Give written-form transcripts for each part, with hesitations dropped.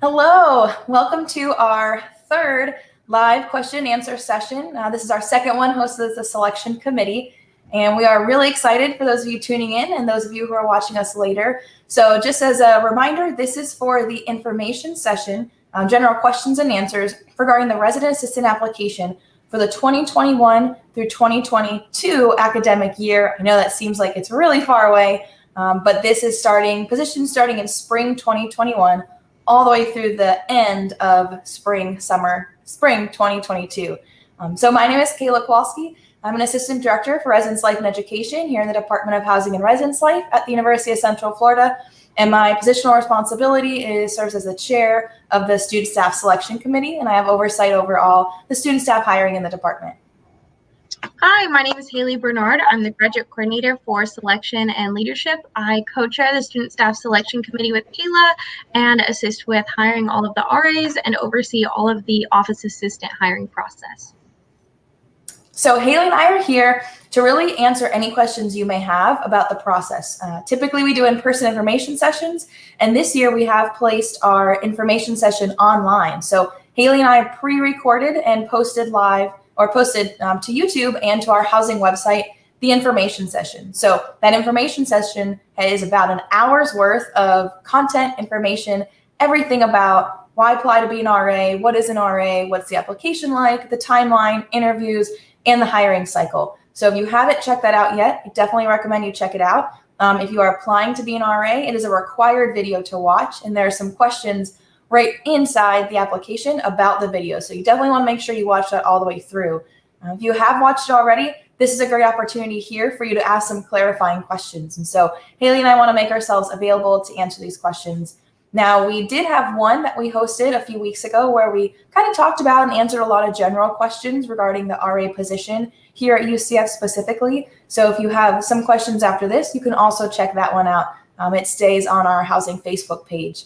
Hello, welcome to our third live question and answer session. This is our second one hosted as the selection committee, and we are really excited for those of you tuning in and those of you who are watching us later. So just as a reminder, this is for the information session, general questions and answers regarding the resident assistant application for the 2021 through 2022 academic year. I know that seems like it's really far away, but this is positions starting in spring 2021 all the way through the end of spring 2022. So my name is Kaila Kowalski. I'm an assistant director for residence life and education here in the Department of Housing and Residence Life at the University of Central Florida. And my positional responsibility serves as the chair of the student staff selection committee, and I have oversight over all the student staff hiring in the department. Hi, my name is Hailee Bernard. I'm the graduate coordinator for selection and leadership. I co-chair the student staff selection committee with Kaila and assist with hiring all of the RAs and oversee all of the office assistant hiring process. So Hailee and I are here to really answer any questions you may have about the process. Typically we do in-person information sessions, and this year we have placed our information session online. So Hailee and I pre-recorded and posted live to YouTube and to our housing website, the information session. So that information session is about an hour's worth of content, information, everything about why apply to be an RA, what is an RA, what's the application like, the timeline, interviews, and the hiring cycle. So if you haven't checked that out yet, I definitely recommend you check it out. If you are applying to be an RA, it is a required video to watch, and there are some questions right inside the application about the video. So you definitely want to make sure you watch that all the way through. If you have watched it already, this is a great opportunity here for you to ask some clarifying questions. And so Hailee and I want to make ourselves available to answer these questions. Now, we did have one that we hosted a few weeks ago where we kind of talked about and answered a lot of general questions regarding the RA position here at UCF specifically. So if you have some questions after this, you can also check that one out. It stays on our housing Facebook page.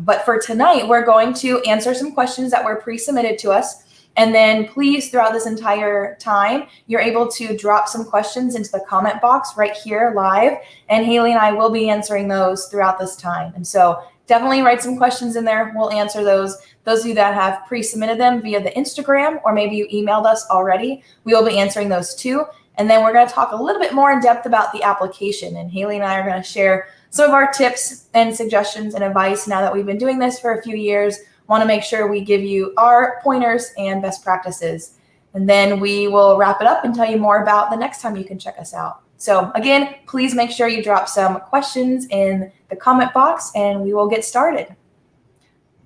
But for tonight, we're going to answer some questions that were pre-submitted to us. And then please, throughout this entire time, you're able to drop some questions into the comment box right here live. And Hailee and I will be answering those throughout this time. And so definitely write some questions in there. We'll answer those. Those of you that have pre-submitted them via the Instagram, or maybe you emailed us already, we will be answering those too. And then we're going to talk a little bit more in depth about the application. And Hailee and I are going to share some of our tips and suggestions and advice now that we've been doing this for a few years. Want to make sure we give you our pointers and best practices. And then we will wrap it up and tell you more about the next time you can check us out. So again, please make sure you drop some questions in the comment box and we will get started.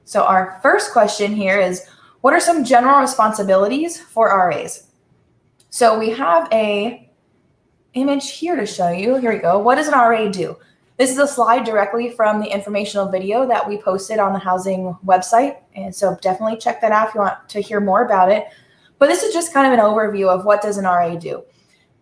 So our first question here is, what are some general responsibilities for RAs? So we have a image here to show you. Here we go. What does an RA do? This is a slide directly from the informational video that we posted on the housing website. And so definitely check that out if you want to hear more about it. But this is just kind of an overview of what does an RA do.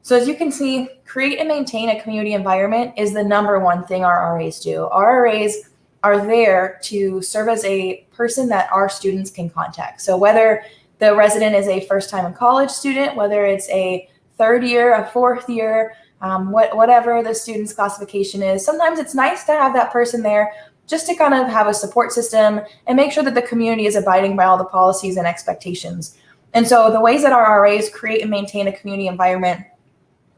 So as you can see, create and maintain a community environment is the number one thing our RAs do. Our RAs are there to serve as a person that our students can contact. So whether the resident is a first-time in college student, whether it's a third year, a fourth year, whatever the student's classification is, sometimes it's nice to have that person there just to kind of have a support system and make sure that the community is abiding by all the policies and expectations. And so the ways that our RAs create and maintain a community environment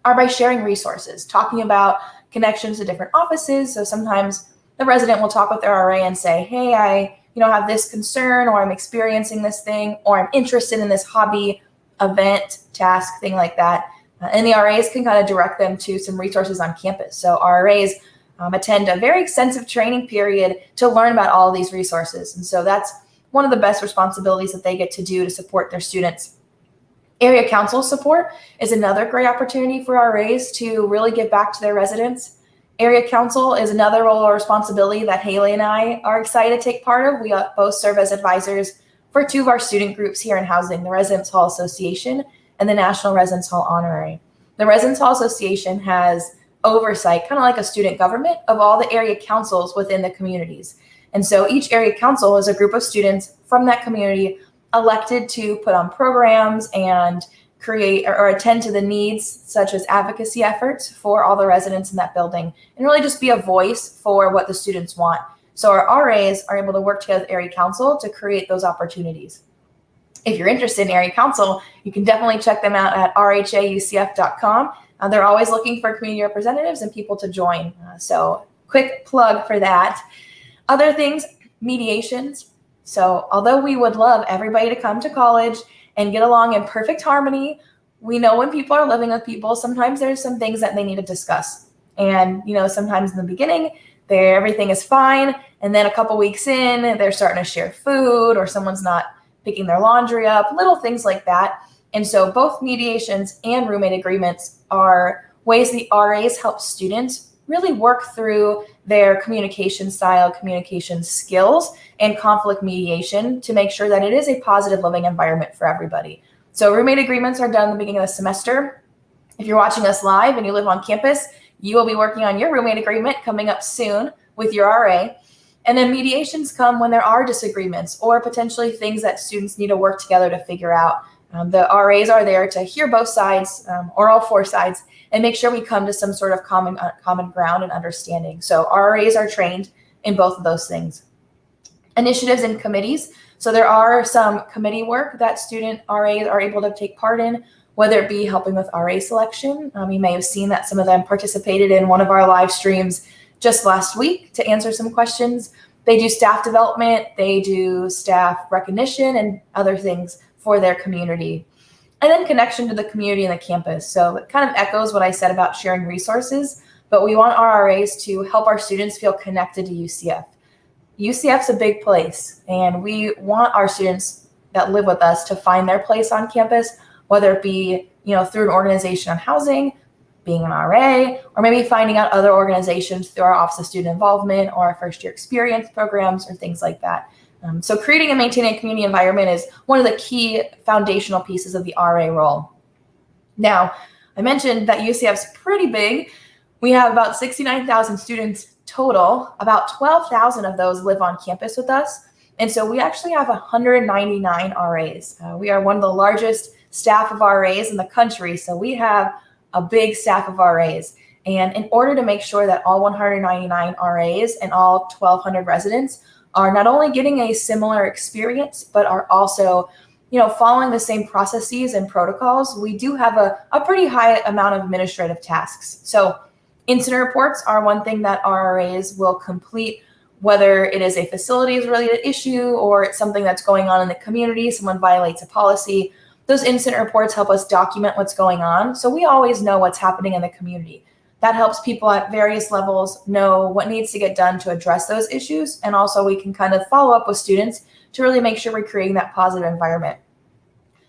are by sharing resources, talking about connections to different offices. So sometimes the resident will talk with their RA and say, hey, I have this concern, or I'm experiencing this thing, or I'm interested in this hobby, event, task, thing like that. And the RAs can kind of direct them to some resources on campus. So our RAs attend a very extensive training period to learn about all of these resources. And so that's one of the best responsibilities that they get to do to support their students. Area council support is another great opportunity for RAs to really give back to their residents. Area council is another role or responsibility that Hailee and I are excited to take part of. We both serve as advisors for two of our student groups here in housing, the Residence Hall Association and the National Residence Hall Honorary. The Residence Hall Association has oversight, kind of like a student government, of all the area councils within the communities. And so each area council is a group of students from that community elected to put on programs and create or attend to the needs such as advocacy efforts for all the residents in that building, and really just be a voice for what the students want. So our RAs are able to work together with area council to create those opportunities. If you're interested in area council, you can definitely check them out at rhaucf.com. They're always looking for community representatives and people to join. So quick plug for that. Other things, mediations. So although we would love everybody to come to college and get along in perfect harmony, we know when people are living with people, sometimes there's some things that they need to discuss. And, sometimes in the beginning, everything is fine. And then a couple weeks in, they're starting to share food, or someone's not picking their laundry up, little things like that. And so both mediations and roommate agreements are ways the RAs help students really work through their communication style, communication skills, and conflict mediation to make sure that it is a positive living environment for everybody. So roommate agreements are done in the beginning of the semester. If you're watching us live and you live on campus, you will be working on your roommate agreement coming up soon with your RA. And then mediations come when there are disagreements or potentially things that students need to work together to figure out. The RAs are there to hear both sides or all four sides and make sure we come to some sort of common ground and understanding. So RAs are trained in both of those things. Initiatives and committees. So there are some committee work that student RAs are able to take part in, whether it be helping with RA selection. You may have seen that some of them participated in one of our live streams just last week to answer some questions. They do staff development, they do staff recognition and other things for their community. And then connection to the community and the campus. So it kind of echoes what I said about sharing resources, but we want our RAs to help our students feel connected to UCF. UCF's a big place, and we want our students that live with us to find their place on campus, whether it be, through an organization on housing, being an RA, or maybe finding out other organizations through our Office of Student Involvement or our first year experience programs or things like that. So creating and maintaining a community environment is one of the key foundational pieces of the RA role. Now, I mentioned that UCF's pretty big. We have about 69,000 students total. About 12,000 of those live on campus with us. And so we actually have 199 RAs. We are one of the largest staff of RAs in the country. So we have a big staff of RAs. And in order to make sure that all 199 RAs and all 1,200 residents are not only getting a similar experience, but are also, following the same processes and protocols, we do have a pretty high amount of administrative tasks. So incident reports are one thing that our RAs will complete, whether it is a facilities related issue or it's something that's going on in the community, someone violates a policy. Those incident reports help us document what's going on, so we always know what's happening in the community. That helps people at various levels know what needs to get done to address those issues, and also we can kind of follow up with students to really make sure we're creating that positive environment.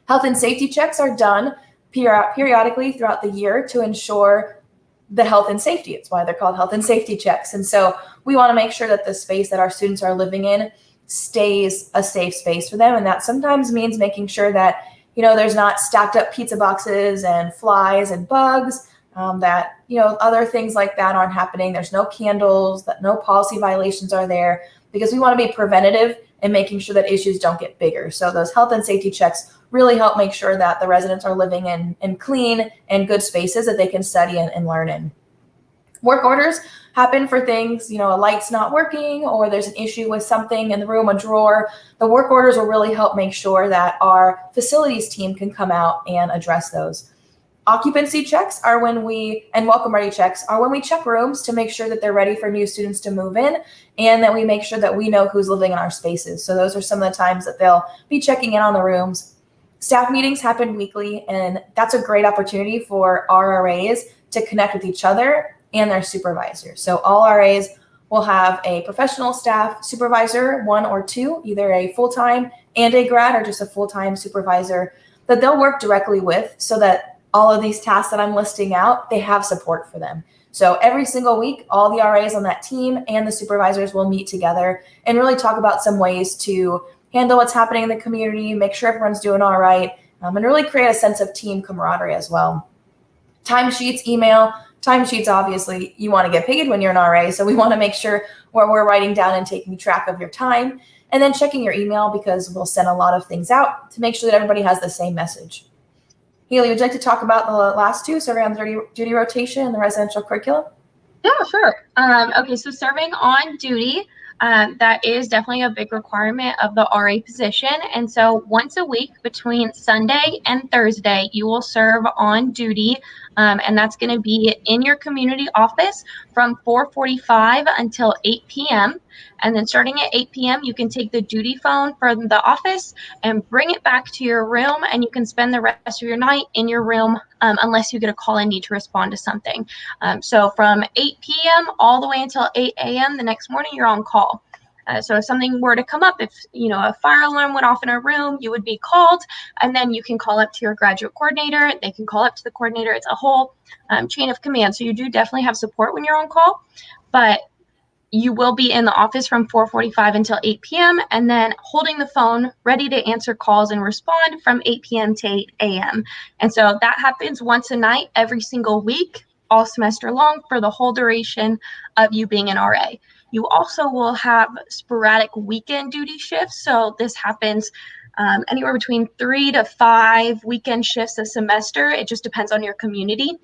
Health and safety checks are done periodically throughout the year to ensure the health and safety. It's why they're called health and safety checks. And so we want to make sure that the space that our students are living in stays a safe space for them, and that sometimes means making sure that there's not stacked up pizza boxes and flies and bugs, that, other things like that aren't happening. There's no candles, that no policy violations are there, because we want to be preventative and making sure that issues don't get bigger. So those health and safety checks really help make sure that the residents are living in clean and good spaces that they can study and learn in. Work orders happen for things, a light's not working or there's an issue with something in the room, a drawer. The work orders will really help make sure that our facilities team can come out and address those. Occupancy checks are and welcome ready checks are when we check rooms to make sure that they're ready for new students to move in, and that we make sure that we know who's living in our spaces. So those are some of the times that they'll be checking in on the rooms. Staff meetings happen weekly, and that's a great opportunity for our RAs to connect with each other and their supervisors. So all RAs will have a professional staff supervisor, one or two, either a full-time and a grad or just a full-time supervisor that they'll work directly with, so that all of these tasks that I'm listing out, they have support for them. So every single week, all the RAs on that team and the supervisors will meet together and really talk about some ways to handle what's happening in the community, make sure everyone's doing all right, and really create a sense of team camaraderie as well. Timesheets, email. Timesheets, obviously, you want to get paid when you're an RA, so we want to make sure we're writing down and taking track of your time, and then checking your email, because we'll send a lot of things out to make sure that everybody has the same message. Hailee, would you like to talk about the last two, serving on duty rotation and the residential curriculum? Yeah, sure. Okay, so serving on duty, that is definitely a big requirement of the RA position. And so once a week between Sunday and Thursday, you will serve on duty. And that's going to be in your community office from 4:45 until 8 p.m. And then starting at 8 p.m., you can take the duty phone from the office and bring it back to your room, and you can spend the rest of your night in your room unless you get a call and need to respond to something. So from 8 p.m. all the way until 8 a.m. the next morning, you're on call. So if something were to come up, if a fire alarm went off in a room, you would be called, and then you can call up to your graduate coordinator. They can call up to the coordinator. It's a whole chain of command. So you do definitely have support when you're on call, but you will be in the office from 4:45 until 8 p.m. and then holding the phone ready to answer calls and respond from 8 p.m. to 8 a.m. And so that happens once a night every single week, all semester long, for the whole duration of you being an RA. You also will have sporadic weekend duty shifts. So this happens anywhere between 3 to 5 weekend shifts a semester. It just depends on your community.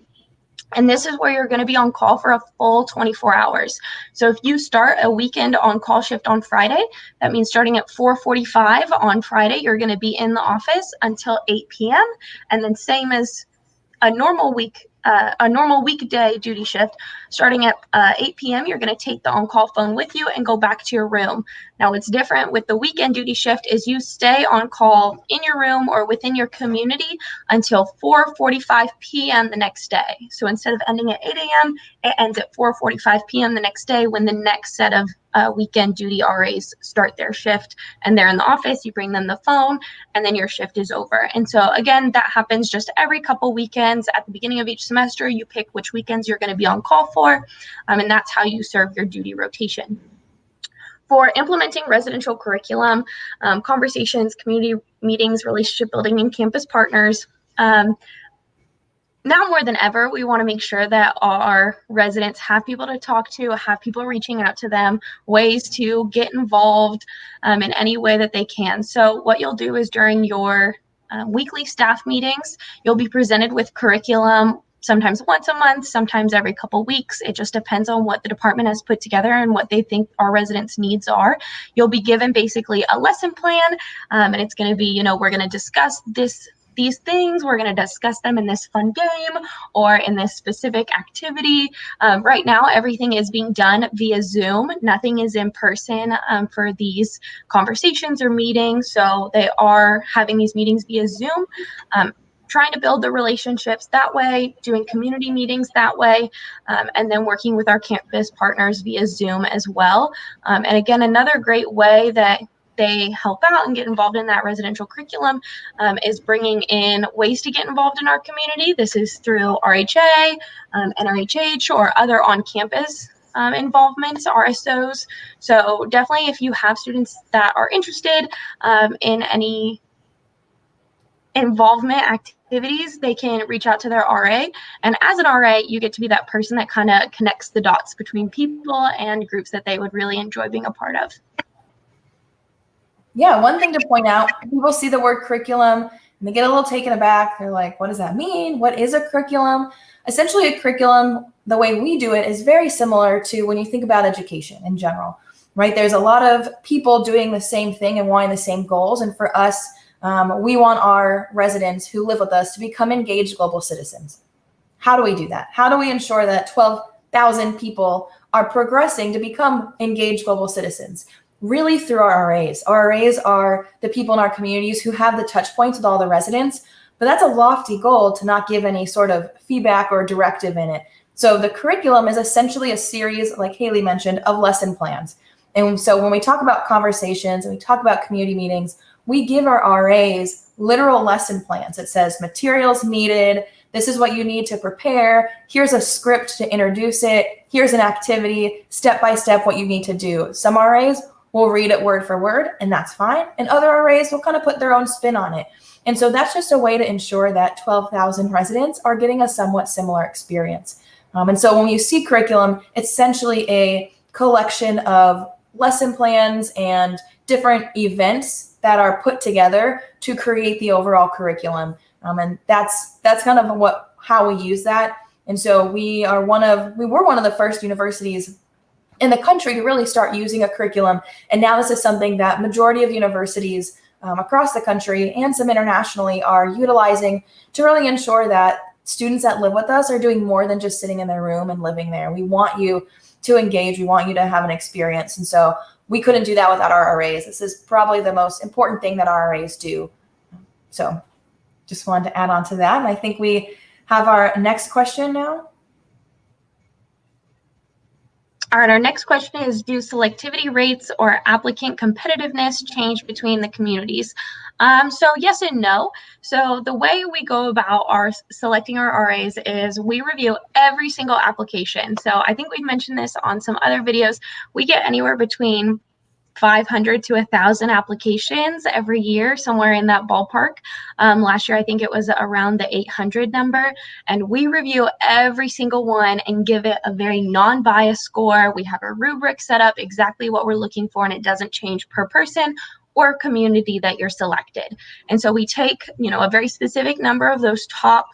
And this is where you're going to be on call for a full 24 hours. So if you start a weekend on call shift on Friday, that means starting at 4:45 on Friday, you're going to be in the office until 8 p.m. And then same as a normal weekday duty shift, starting at 8 p.m., you're going to take the on-call phone with you and go back to your room. Now, what's different with the weekend duty shift is you stay on call in your room or within your community until 4:45 p.m. the next day. So instead of ending at 8 a.m., it ends at 4:45 p.m. the next day when the next set of weekend duty RAs start their shift, and they're in the office. You bring them the phone, and then your shift is over. And so again, that happens just every couple weekends. At the beginning of each semester, you pick which weekends you're going to be on call for, and that's how you serve your duty rotation. For implementing residential curriculum, conversations, community meetings, relationship building, and campus partners, now more than ever, we want to make sure that our residents have people to talk to, have people reaching out to them, ways to get involved in any way that they can. So what you'll do is during your weekly staff meetings, you'll be presented with curriculum, sometimes once a month, sometimes every couple weeks. It just depends on what the department has put together and what they think our residents' needs are. You'll be given basically a lesson plan, and it's going to be, we're going to discuss these things, we're going to discuss them in this fun game or in this specific activity. Right now, everything is being done via Zoom. Nothing is in person for these conversations or meetings. So they are having these meetings via Zoom, trying to build the relationships that way, doing community meetings that way, and then working with our campus partners via Zoom as well. And again, another great way that they help out and get involved in that residential curriculum is bringing in ways to get involved in our community. This is through RHA, NRHH, or other on-campus involvements, RSOs. So definitely if you have students that are interested in any involvement activities, they can reach out to their RA. And as an RA, you get to be that person that kind of connects the dots between people and groups that they would really enjoy being a part of. Yeah, one thing to point out, people see the word curriculum and they get a little taken aback. They're like, what does that mean? What is a curriculum? Essentially, a curriculum, the way we do it, is very similar to when you think about education in general, right? There's a lot of people doing the same thing and wanting the same goals. And for us, we want our residents who live with us to become engaged global citizens. How do we do that? How do we ensure that 12,000 people are progressing to become engaged global citizens? Really through our RAs. Our RAs are the people in our communities who have the touch points with all the residents, but that's a lofty goal to not give any sort of feedback or directive in it. So the curriculum is essentially a series, like Hailee mentioned, of lesson plans. And so when we talk about conversations and we talk about community meetings, we give our RAs literal lesson plans. It says materials needed, this is what you need to prepare, here's a script to introduce it, here's an activity, step by step what you need to do. Some RAs will read it word for word, and that's fine. And other RAs will kind of put their own spin on it. And so that's just a way to ensure that 12,000 residents are getting a somewhat similar experience. And so when you see curriculum, it's essentially a collection of lesson plans and different events that are put together to create the overall curriculum. And that's kind of how we use that. And so we were one of the first universities in the country to really start using a curriculum. And now this is something that majority of universities across the country and some internationally are utilizing to really ensure that students that live with us are doing more than just sitting in their room and living there. We want you to engage. We want you to have an experience. And so we couldn't do that without our RAs. This is probably the most important thing that our RAs do. So just wanted to add on to that. And I think we have our next question now. All right, our next question is, do selectivity rates or applicant competitiveness change between the communities? So yes and no. So the way we go about selecting our RAs is we review every single application. So I think we've mentioned this on some other videos. We get anywhere between 500 to 1,000 applications every year, somewhere in that ballpark. Last year, I think it was around the 800 number. And we review every single one and give it a very non-biased score. We have a rubric set up, exactly what we're looking for, and it doesn't change per person or community that you're selected. And so we take, a very specific number of those top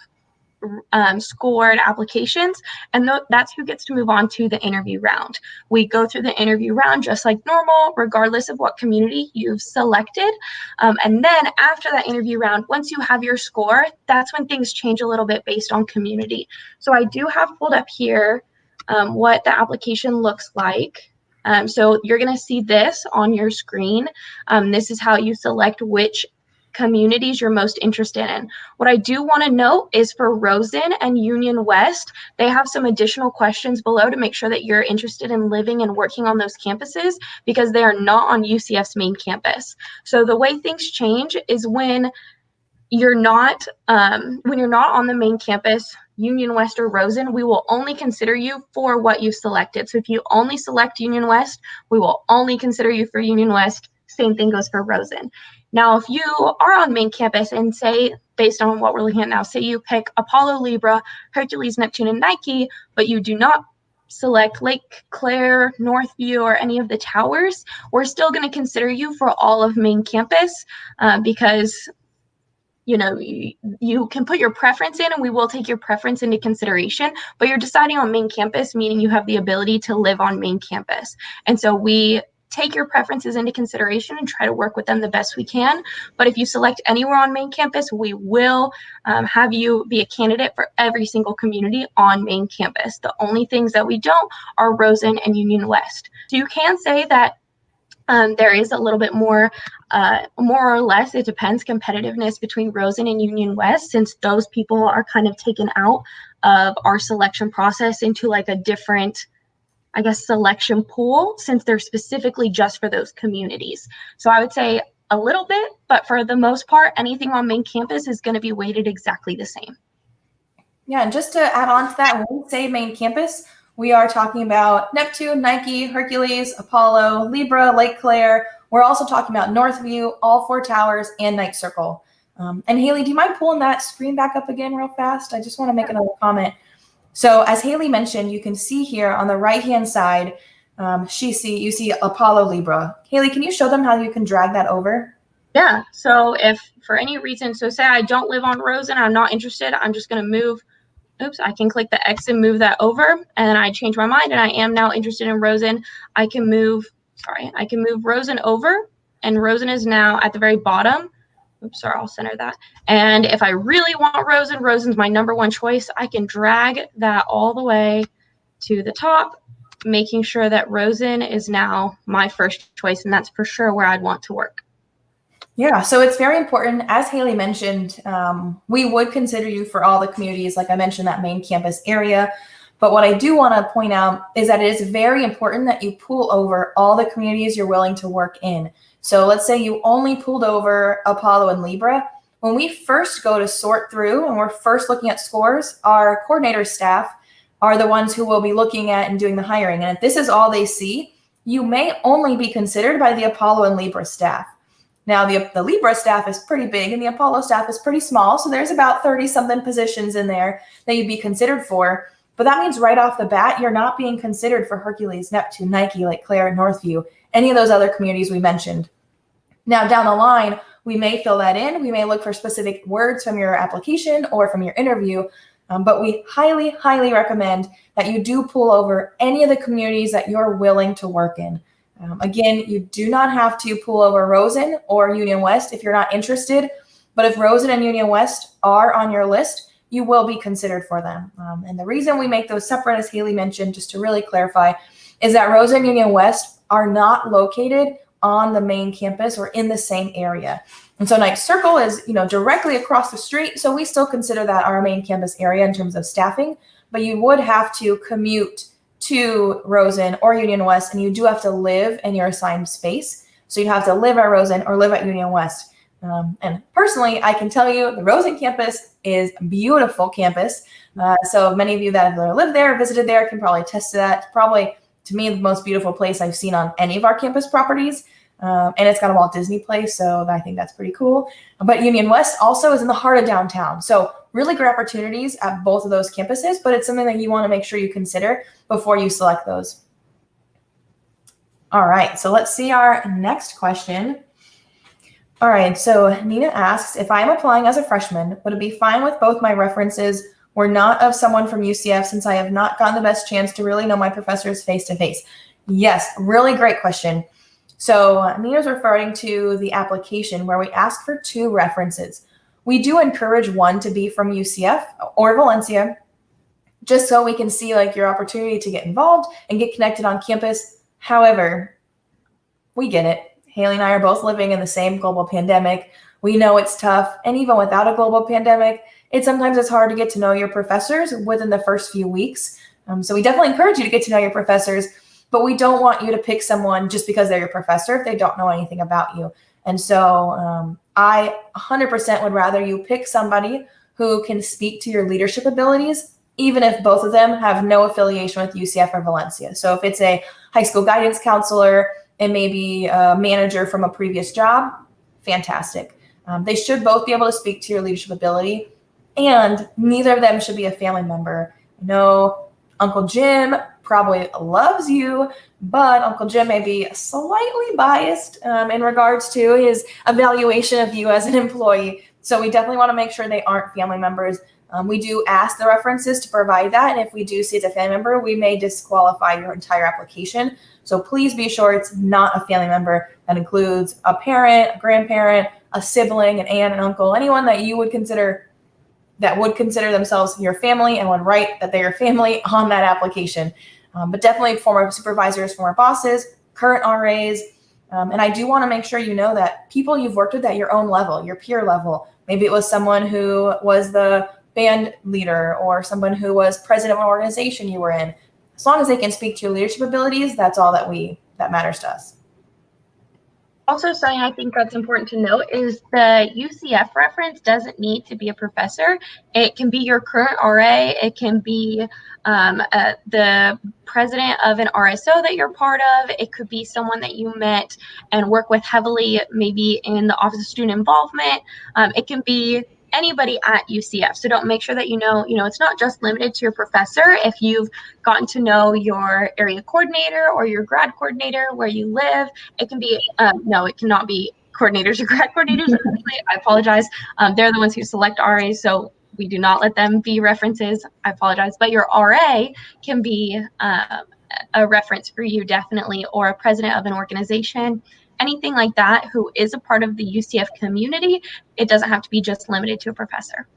scored applications, and that's who gets to move on to the interview round. We go through the interview round just like normal, regardless of what community you've selected. And then after that interview round, once you have your score, that's when things change a little bit based on community. So I do have pulled up here what the application looks like. So you're going to see this on your screen. This is how you select which communities you're most interested in. What I do want to note is for Rosen and Union West, they have some additional questions below to make sure that you're interested in living and working on those campuses, because they are not on UCF's main campus. So the way things change is when you're not on the main campus, Union West or Rosen, we will only consider you for what you selected. So if you only select Union West, we will only consider you for Union West. Same thing goes for Rosen. Now, if you are on main campus and say, based on what we're looking at now, say you pick Apollo, Libra, Hercules, Neptune, and Nike, but you do not select Lake Claire, Northview, or any of the towers, we're still going to consider you for all of main campus because you can put your preference in, and we will take your preference into consideration, but you're deciding on main campus, meaning you have the ability to live on main campus. And so we take your preferences into consideration and try to work with them the best we can. But if you select anywhere on main campus, we will have you be a candidate for every single community on main campus. The only things that we don't are Rosen and Union West. So you can say that there is a little bit more or less, it depends, competitiveness between Rosen and Union West, since those people are kind of taken out of our selection process into like a different, selection pool, since they're specifically just for those communities. So I would say a little bit, but for the most part, anything on main campus is going to be weighted exactly the same. Yeah, and just to add on to that, when we say main campus, we are talking about Neptune, Nike, Hercules, Apollo, Libra, Lake Claire. We're also talking about Northview, all 4 towers, and Night Circle. And Hailee, do you mind pulling that screen back up again real fast? I just want to make another comment. So as Hailee mentioned, you can see here on the right-hand side, you see Apollo, Libra. Hailee, can you show them how you can drag that over? Yeah, so if for any reason, so say I don't live on Rosen, I'm not interested, I'm just going to move. I can click the X and move that over, and I change my mind and I am now interested in Rosen. I can move Rosen over, and Rosen is now at the very bottom. I'll center that. And if I really want Rosen, Rosen's my number 1 choice. I can drag that all the way to the top, making sure that Rosen is now my first choice, and that's for sure where I'd want to work. Yeah, so it's very important. As Hailee mentioned, we would consider you for all the communities, like I mentioned, that main campus area. But what I do want to point out is that it is very important that you pull over all the communities you're willing to work in. So let's say you only pulled over Apollo and Libra. When we first go to sort through and we're first looking at scores, our coordinator staff are the ones who will be looking at and doing the hiring. And if this is all they see, you may only be considered by the Apollo and Libra staff. Now, the Libra staff is pretty big and the Apollo staff is pretty small. So there's about 30-something positions in there that you'd be considered for. But that means right off the bat, you're not being considered for Hercules, Neptune, Nike, Lake Claire, and Northview, any of those other communities we mentioned. Now, down the line, we may fill that in. We may look for specific words from your application or from your interview. But we highly, highly recommend that you do pull over any of the communities that you're willing to work in. Again, you do not have to pull over Rosen or Union West if you're not interested, but if Rosen and Union West are on your list, you will be considered for them. And the reason we make those separate, as Hailee mentioned, just to really clarify, is that Rosen and Union West are not located on the main campus or in the same area. And so Ninth Circle is, directly across the street. So we still consider that our main campus area in terms of staffing, but you would have to commute to Rosen or Union West, and you do have to live in your assigned space. So you have to live at Rosen or live at Union West. And personally, I can tell you the Rosen campus is a beautiful campus. So many of you that have lived there, visited there, can probably attest to that. It's probably, to me, the most beautiful place I've seen on any of our campus properties. And it's got a Walt Disney place, so I think that's pretty cool. But Union West also is in the heart of downtown. So really great opportunities at both of those campuses, but it's something that you want to make sure you consider before you select those. All right, so let's see our next question. All right, so Nina asks, if I'm applying as a freshman, would it be fine with both my references were not of someone from UCF since I have not gotten the best chance to really know my professors face to face? Yes, really great question. So Nina's referring to the application where we ask for 2 references. We do encourage one to be from UCF or Valencia, just so we can see your opportunity to get involved and get connected on campus. However, we get it. Hailee and I are both living in the same global pandemic. We know it's tough. And even without a global pandemic, sometimes it's hard to get to know your professors within the first few weeks. So we definitely encourage you to get to know your professors, but we don't want you to pick someone just because they're your professor if they don't know anything about you. And so I 100% would rather you pick somebody who can speak to your leadership abilities, even if both of them have no affiliation with UCF or Valencia. So if it's a high school guidance counselor and maybe a manager from a previous job, fantastic. They should both be able to speak to your leadership ability, and neither of them should be a family member. I know Uncle Jim probably loves you, but Uncle Jim may be slightly biased in regards to his evaluation of you as an employee. So we definitely want to make sure they aren't family members. We do ask the references to provide that. And if we do see it's a family member, we may disqualify your entire application. So please be sure it's not a family member. That includes a parent, a grandparent, a sibling, an aunt, an uncle, anyone that you would consider themselves your family and would write that they're your family on that application. But definitely former supervisors, former bosses, current RAs. And I do want to make sure you know that people you've worked with at your own level, your peer level, maybe it was someone who was the band leader or someone who was president of an organization you were in. As long as they can speak to your leadership abilities, that's all that matters to us. Also, something I think that's important to note is the UCF reference doesn't need to be a professor. It can be your current RA. It can be the president of an RSO that you're part of. It could be someone that you met and work with heavily, maybe in the Office of Student Involvement. It can be anybody at UCF. So don't make sure that you know, it's not just limited to your professor. If you've gotten to know your area coordinator or your grad coordinator where you live, it can be, no, it cannot be coordinators or grad coordinators. I apologize. They're the ones who select RAs. So we do not let them be references. I apologize. But your RA can be a reference for you, definitely, or a president of an organization. Anything like that who is a part of the UCF community. It doesn't have to be just limited to a professor.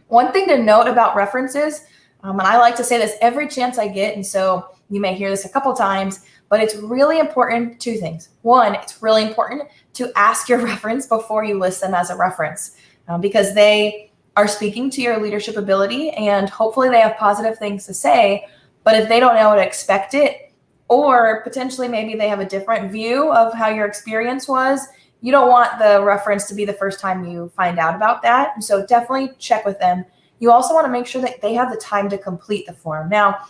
One thing to note about references, and I like to say this every chance I get, and so you may hear this a couple times, but it's really important, 2 things. One, it's really important to ask your reference before you list them as a reference, because they are speaking to your leadership ability and hopefully they have positive things to say, but if they don't know how to expect it, or potentially maybe they have a different view of how your experience was, you don't want the reference to be the first time you find out about that. And so definitely check with them. You also want to make sure that they have the time to complete the form. Now,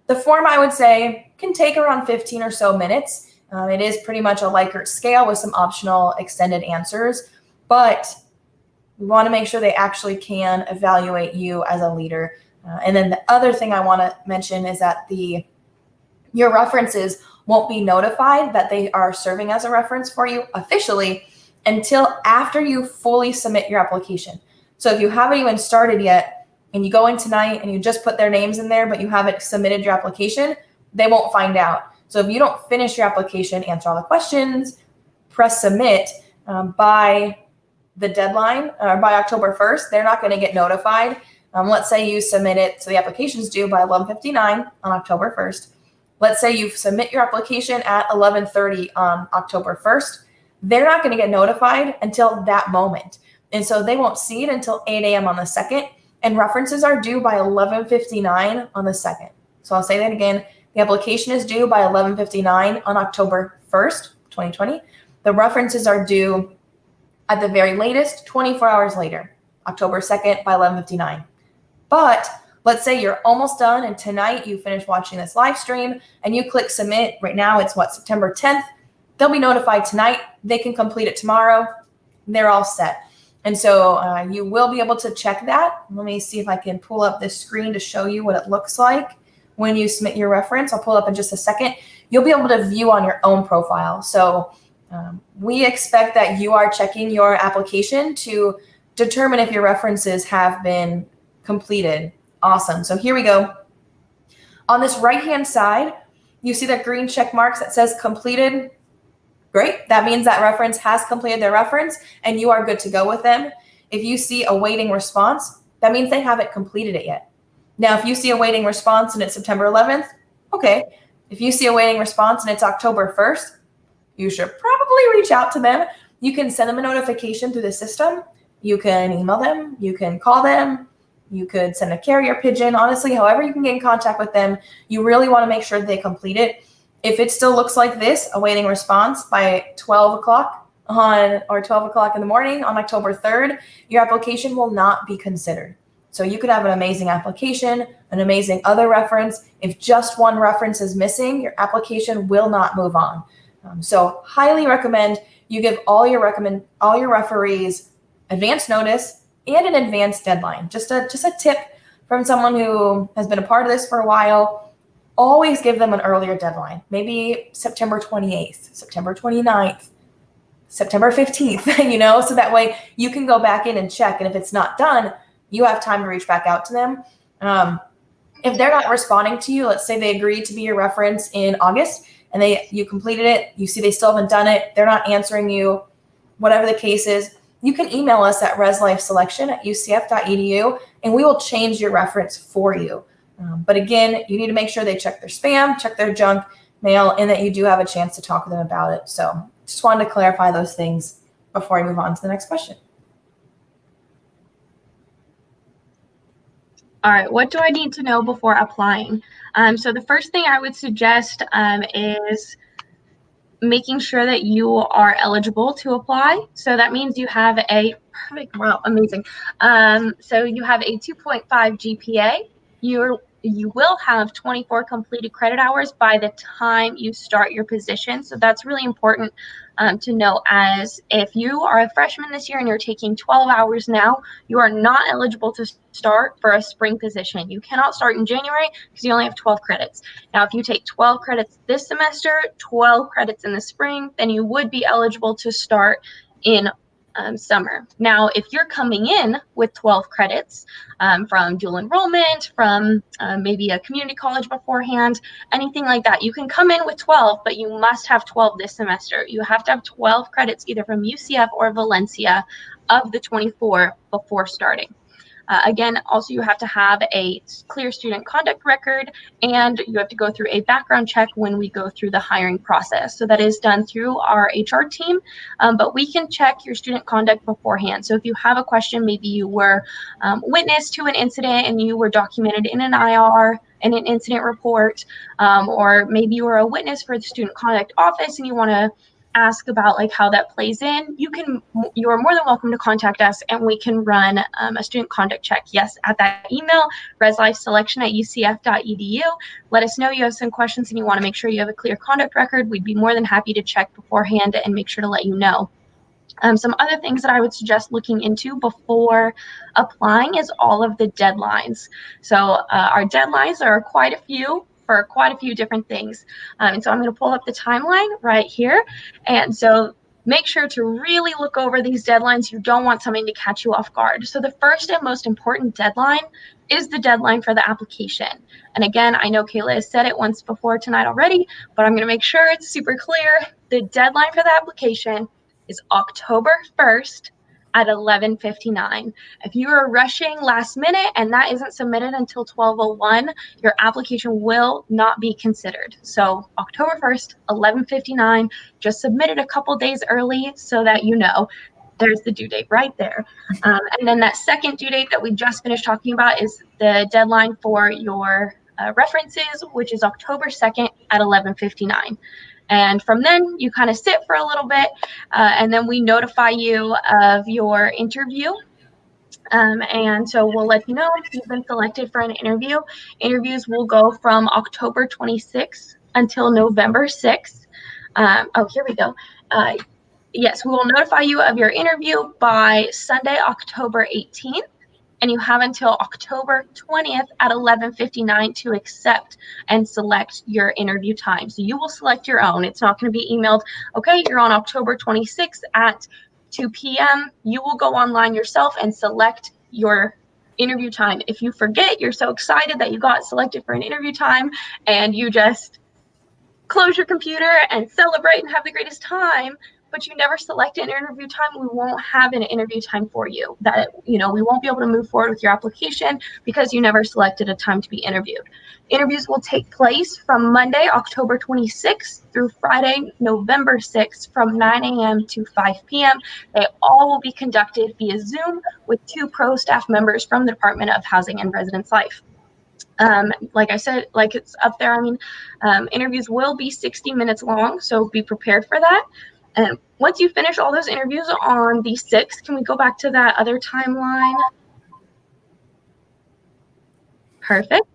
the form, I would say, can take around 15 or so minutes. It is pretty much a Likert scale with some optional extended answers, but we want to make sure they actually can evaluate you as a leader. And then the other thing I want to mention is that your references won't be notified that they are serving as a reference for you officially until after you fully submit your application. So if you haven't even started yet, and you go in tonight and you just put their names in there, but you haven't submitted your application, they won't find out. So if you don't finish your application, answer all the questions, press submit by the deadline or by October 1st, they're not going to get notified. Let's say you submit it, so the application is due by 11:59 on October 1st. Let's say you submit your application at 11:30 on October 1st. They're not going to get notified until that moment. And so they won't see it until 8 a.m. on the 2nd. And references are due by 11:59 on the 2nd. So I'll say that again. The application is due by 11:59 on October 1st, 2020. The references are due at the very latest 24 hours later, October 2nd by 11:59. But let's say you're almost done and tonight you finish watching this live stream and you click submit. Right now it's September 10th. They'll be notified tonight. They can complete it tomorrow. They're all set. And so you will be able to check that. Let me see if I can pull up this screen to show you what it looks like when you submit your reference. I'll pull it up in just a second. You'll be able to view on your own profile. So we expect that you are checking your application to determine if your references have been completed. Awesome. So here we go. On this right-hand side, you see that green check marks that says completed. Great. That means that reference has completed their reference and you are good to go with them. If you see awaiting response, that means they haven't completed it yet. Now, if you see awaiting response and it's September 11th, okay. If you see awaiting response and it's October 1st, you should probably reach out to them. You can send them a notification through the system. You can email them. You can call them. You could send a carrier pigeon. Honestly, however you can get in contact with them, you really want to make sure that they complete it. If it still looks like this, awaiting response by 12 o'clock or 12 o'clock in the morning on October 3rd, your application will not be considered. So you could have an amazing application, an amazing other reference. If just one reference is missing, your application will not move on. So highly recommend you give all your referees advance notice and an advance deadline. Just a tip from someone who has been a part of this for a while. Always give them an earlier deadline, maybe September 28th, September 29th, September 15th, so that way you can go back in and check. And if it's not done, you have time to reach back out to them. If they're not responding to you, let's say they agreed to be your reference in August and you completed it, you see they still haven't done it, they're not answering you, whatever the case is, you can email us at reslifeselection@ucf.edu and we will change your reference for you. But again, you need to make sure they check their spam, check their junk mail, and that you do have a chance to talk to them about it. So just wanted to clarify those things before I move on to the next question. All right, what do I need to know before applying? So the first thing I would suggest is making sure that you are eligible to apply. So that means you have a perfect, wow, amazing. So you have a 2.5 GPA. You will have 24 completed credit hours by the time you start your position. So that's really important to know, as if you are a freshman this year and you're taking 12 hours now, you are not eligible to start for a spring position. You cannot start in January because you only have 12 credits. Now, if you take 12 credits this semester, 12 credits in the spring, then you would be eligible to start in summer. Now, if you're coming in with 12 credits from dual enrollment, from maybe a community college beforehand, anything like that, you can come in with 12, but you must have 12 this semester. You have to have 12 credits either from UCF or Valencia of the 24 before starting. Again, also you have to have a clear student conduct record, and you have to go through a background check when we go through the hiring process. So that is done through our HR team, but we can check your student conduct beforehand. So if you have a question, maybe you were witness to an incident and you were documented in an IR and an incident report, or maybe you were a witness for the student conduct office and you want to ask about like how that plays in, you are more than welcome to contact us and we can run a student conduct check. Yes, at that email, reslifeselection@ucf.edu. Let us know you have some questions and you want to make sure you have a clear conduct record. We'd be more than happy to check beforehand and make sure to let you know. Some other things that I would suggest looking into before applying is all of the deadlines. So our deadlines are quite a few for quite a few different things. And so I'm going to pull up the timeline right here. And so make sure to really look over these deadlines. You don't want something to catch you off guard. So the first and most important deadline is the deadline for the application. And again, I know Kayla has said it once before tonight already, but I'm going to make sure it's super clear. The deadline for the application is October 1st at 11:59. If you are rushing last minute and that isn't submitted until 12:01, your application will not be considered. So October 1st, 11:59, just submit it a couple days early so that you know there's the due date right there. And then that second due date that we just finished talking about is the deadline for your references, which is October 2nd at 11:59. And from then you kind of sit for a little bit, and then we notify you of your interview. And so we'll let you know you've been selected for an interview. Interviews will go from October 26th until November 6th. Oh, here we go. Yes, we will notify you of your interview by Sunday, October 18th. And you have until October 20th at 11:59 to accept and select your interview time. So you will select your own. It's not going to be emailed, okay, you're on October 26th at 2 p.m. You will go online yourself and select your interview time. If you forget, you're so excited that you got selected for an interview time and you just close your computer and celebrate and have the greatest time, but you never select an interview time, we won't have an interview time for you. That, we won't be able to move forward with your application because you never selected a time to be interviewed. Interviews will take place from Monday, October 26th through Friday, November 6th from 9 a.m. to 5 p.m. They all will be conducted via Zoom with 2 pro staff members from the Department of Housing and Residence Life. Like I said, like it's up there, interviews will be 60 minutes long, so be prepared for that. And once you finish all those interviews on the 6th, can we go back to that other timeline? Perfect.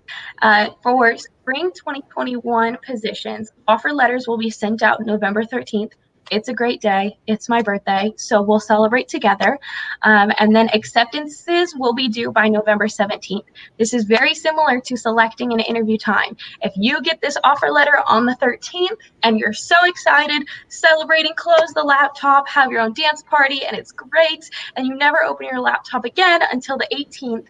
For spring 2021 positions, offer letters will be sent out November 13th. It's a great day. It's my birthday, so we'll celebrate together. And then acceptances will be due by November 17th. This is very similar to selecting an interview time. If you get this offer letter on the 13th and you're so excited, celebrating, close the laptop, have your own dance party, and it's great, and you never open your laptop again until the 18th,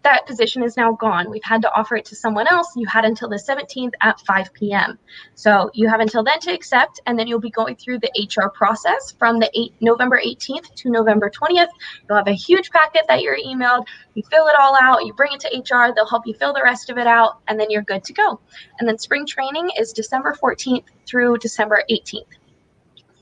that position is now gone. We've had to offer it to someone else. You had until the 17th at 5 p.m. So you have until then to accept, and then you'll be going through the HR process from the November 18th to November 20th. You'll have a huge packet that you're emailed. You fill it all out. You bring it to HR. They'll help you fill the rest of it out, and then you're good to go. And then spring training is December 14th through December 18th.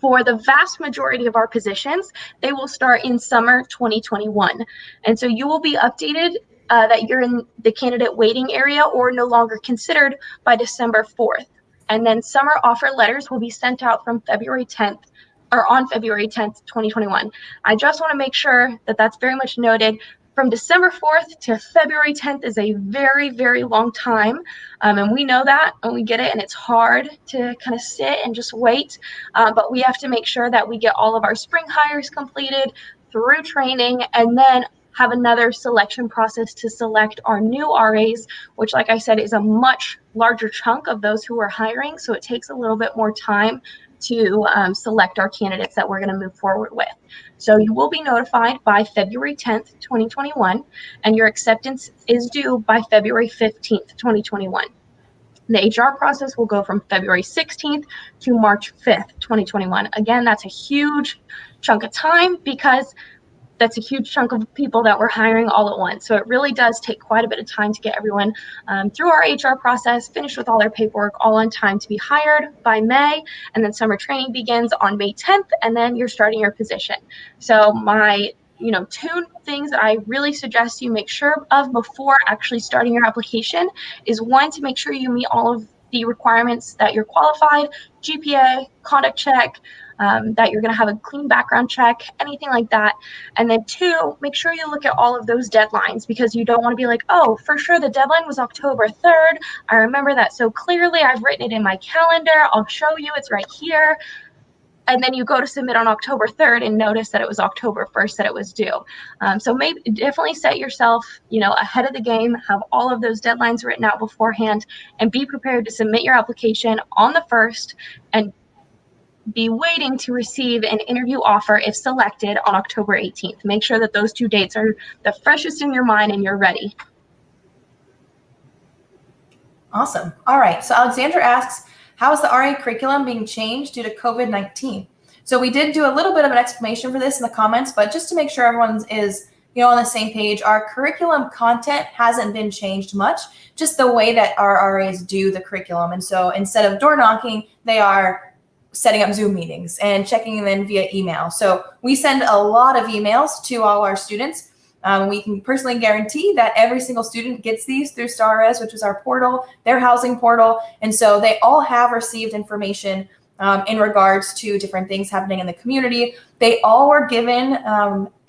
For the vast majority of our positions, they will start in summer 2021. And so you will be updated that you're in the candidate waiting area or no longer considered by December 4th. And then summer offer letters will be sent out from February 10th or on February 10th, 2021. I just want to make sure that that's very much noted. From December 4th to February 10th is a very, very long time. And we know that and we get it. And it's hard to kind of sit and just wait. But we have to make sure that we get all of our spring hires completed through training and then have another selection process to select our new RAs, which, like I said, is a much larger chunk of those who are hiring. So it takes a little bit more time to select our candidates that we're going to move forward with. So you will be notified by February 10th, 2021, and your acceptance is due by February 15th, 2021. The HR process will go from February 16th to March 5th, 2021. Again, that's a huge chunk of time because that's a huge chunk of people that we're hiring all at once. So it really does take quite a bit of time to get everyone through our HR process, finished with all their paperwork, all on time to be hired by May. And then summer training begins on May 10th, and then you're starting your position. So my two things that I really suggest you make sure of before actually starting your application is, one, to make sure you meet all of the requirements that you're qualified, GPA, conduct check, that you're going to have a clean background check, anything like that. And then two, make sure you look at all of those deadlines, because you don't want to be like, oh, for sure the deadline was October 3rd. I remember that so clearly. I've written it in my calendar. I'll show you. It's right here. And then you go to submit on October 3rd and notice that it was October 1st that it was due. So maybe definitely set yourself, ahead of the game, have all of those deadlines written out beforehand, and be prepared to submit your application on the 1st and be waiting to receive an interview offer if selected on October 18th. Make sure that those 2 dates are the freshest in your mind and you're ready. Awesome. All right. So Alexandra asks, how is the RA curriculum being changed due to COVID-19? So we did do a little bit of an explanation for this in the comments, but just to make sure everyone is on the same page, our curriculum content hasn't been changed much, just the way that our RAs do the curriculum. And so instead of door knocking, they are setting up Zoom meetings and checking them in via email. So we send a lot of emails to all our students. We can personally guarantee that every single student gets these through StarRes, which is our portal, their housing portal. And so they all have received information in regards to different things happening in the community. They all were given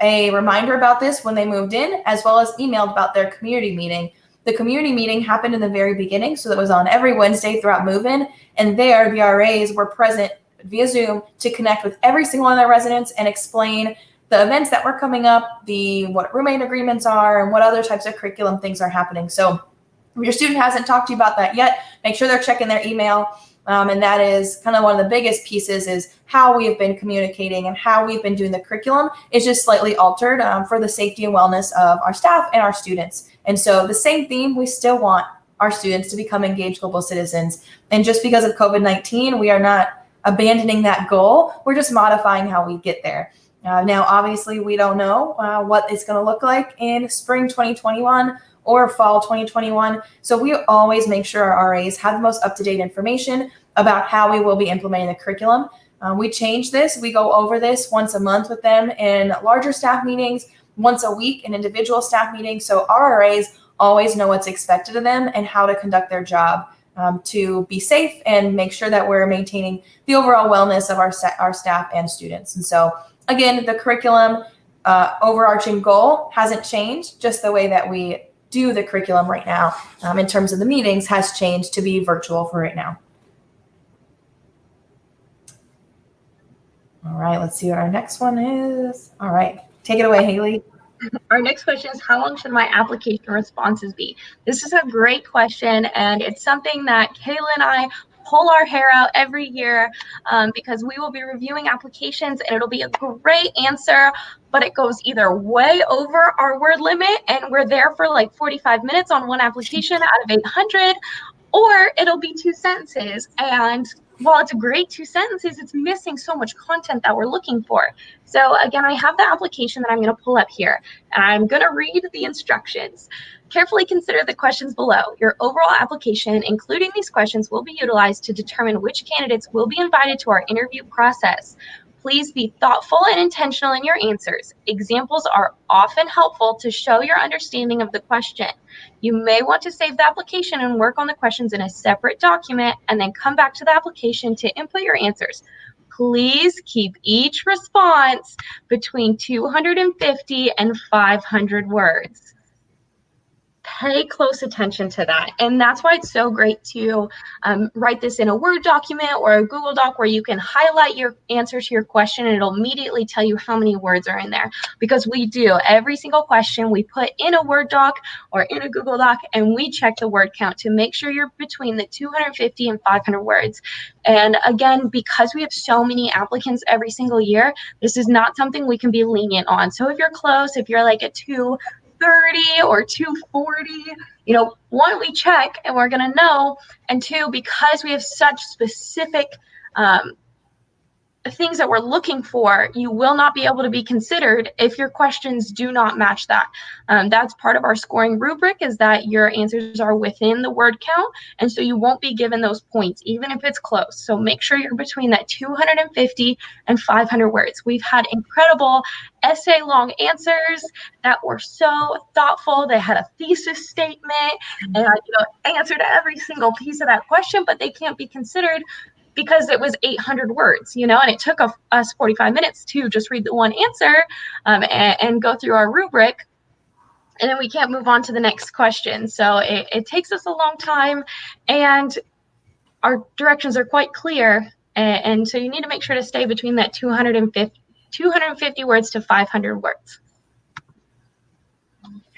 a reminder about this when they moved in, as well as emailed about their community meeting. The community meeting happened in the very beginning, so that was on every Wednesday throughout move-in, and there the RAs were present via Zoom to connect with every single one of their residents and explain the events that were coming up, what roommate agreements are, and what other types of curriculum things are happening. So if your student hasn't talked to you about that yet, make sure they're checking their email. And that is kind of one of the biggest pieces, is how we have been communicating and how we've been doing the curriculum is just slightly altered for the safety and wellness of our staff and our students. And so the same theme, we still want our students to become engaged global citizens. And just because of COVID-19, we are not abandoning that goal. We're just modifying how we get there. Now, obviously, we don't know what it's going to look like in spring 2021 or fall 2021. So we always make sure our RAs have the most up-to-date information about how we will be implementing the curriculum. We change this. We go over this once a month with them in larger staff meetings, once a week in individual staff meetings. So our RAs always know what's expected of them and how to conduct their job to be safe and make sure that we're maintaining the overall wellness of our staff and students. And so again, the curriculum overarching goal hasn't changed, just the way that we do the curriculum right now in terms of the meetings has changed to be virtual for right now. All right, let's see what our next one is. All right, take it away, Hailee. Our next question is, how long should my application responses be? This is a great question, and it's something that Kaila and I pull our hair out every year because we will be reviewing applications, and it'll be a great answer, but it goes either way over our word limit, and we're there for like 45 minutes on one application out of 800, or it'll be 2 sentences. And while it's a great 2 sentences, it's missing so much content that we're looking for. So again, I have the application that I'm going to pull up here, and I'm going to read the instructions. Carefully consider the questions below. Your overall application, including these questions, will be utilized to determine which candidates will be invited to our interview process. Please be thoughtful and intentional in your answers. Examples are often helpful to show your understanding of the question. You may want to save the application and work on the questions in a separate document and then come back to the application to input your answers. Please keep each response between 250 and 500 words. Pay close attention to that. And that's why it's so great to write this in a Word document or a Google Doc where you can highlight your answer to your question and it'll immediately tell you how many words are in there. Because we do every single question we put in a Word doc or in a Google Doc, and we check the word count to make sure you're between the 250 and 500 words. And again, because we have so many applicants every single year, this is not something we can be lenient on. So if you're close, if you're like at 230 or 240, one, we check and we're going to know, and two, because we have such specific things that we're looking for, you will not be able to be considered if your questions do not match that. That's part of our scoring rubric, is that your answers are within the word count, and so you won't be given those points even if it's close. So make sure you're between that 250 and 500 words. We've had incredible essay long answers that were so thoughtful. They had a thesis statement and answered every single piece of that question, but they can't be considered because it was 800 words, and it took us 45 minutes to just read the one answer and go through our rubric, and then we can't move on to the next question. So it takes us a long time, and our directions are quite clear, and so you need to make sure to stay between that 250 words to 500 words.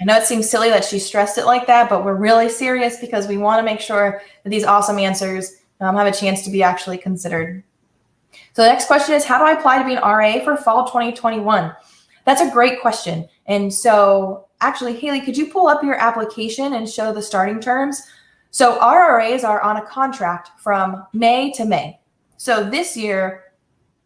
I know it seems silly that she stressed it like that, but we're really serious because we want to make sure that these awesome answers have a chance to be actually considered. So the next question is, how do I apply to be an RA for fall 2021? That's a great question. And so actually, Hailee, could you pull up your application and show the starting terms? So our RAs are on a contract from May to May. So this year,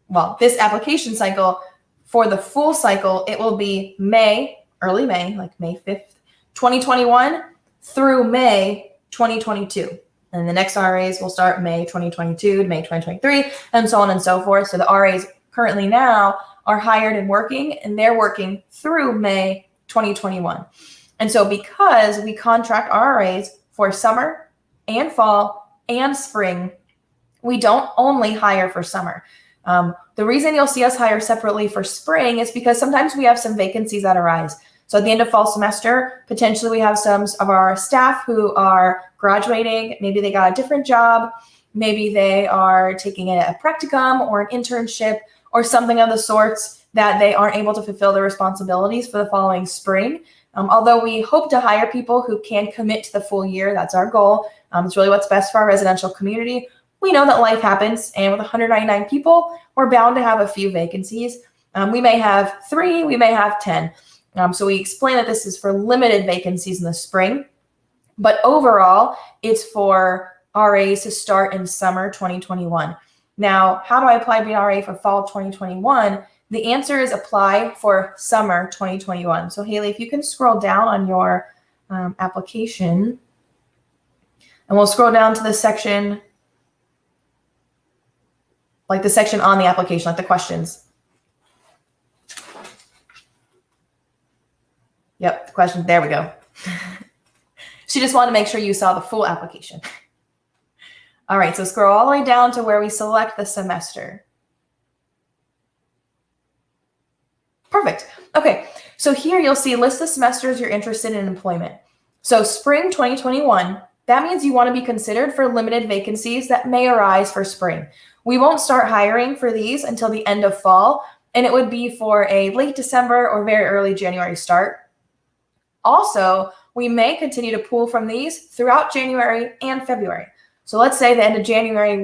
well, this application cycle, for the full cycle, it will be May, early May, like May 5th, 2021 through May 2022. And the next RAs will start May 2022 to May 2023, and so on and so forth. So the RAs currently now are hired and working, and they're working through May 2021. And so because we contract our RAs for summer and fall and spring, we don't only hire for summer. The reason you'll see us hire separately for spring is because sometimes we have some vacancies that arise. So at the end of fall semester, potentially we have some of our staff who are graduating. Maybe they got a different job. Maybe they are taking a practicum or an internship or something of the sorts that they aren't able to fulfill their responsibilities for the following spring. Although we hope to hire people who can commit to the full year, that's our goal. It's really what's best for our residential community. We know that life happens, and with 199 people, we're bound to have a few vacancies. We may have 3, we may have 10. So we explain that this is for limited vacancies in the spring, but overall, it's for RAs to start in summer 2021. Now, how do I apply to be an RA for fall 2021? The answer is apply for summer 2021. So Hailee, if you can scroll down on your application, and we'll scroll down to the section, like the section on the application, like the questions. Yep, the question, there we go. She just wanted to make sure you saw the full application. All right, so scroll all the way down to where we select the semester. Perfect. Okay, so here you'll see list the semesters you're interested in employment. So spring 2021, that means you want to be considered for limited vacancies that may arise for spring. We won't start hiring for these until the end of fall, and it would be for a late December or very early January start. Also, we may continue to pull from these throughout January and February. So let's say the end of January,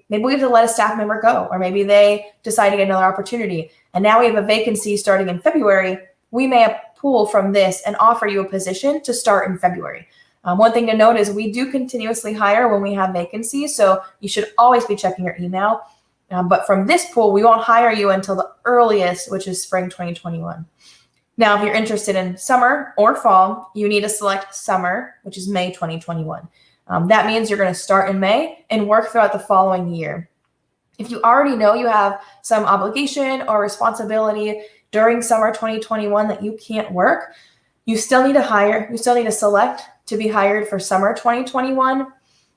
maybe we have to let a staff member go, or maybe they decide to get another opportunity. And now we have a vacancy starting in February. We may pull from this and offer you a position to start in February. One thing to note is we do continuously hire when we have vacancies, so you should always be checking your email. But from this pool, we won't hire you until the earliest, which is spring 2021. Now, if you're interested in summer or fall, you need to select summer, which is May 2021. That means you're going to start in May and work throughout the following year. If you already know you have some obligation or responsibility during summer 2021 that you can't work, you still need to select to be hired for summer 2021.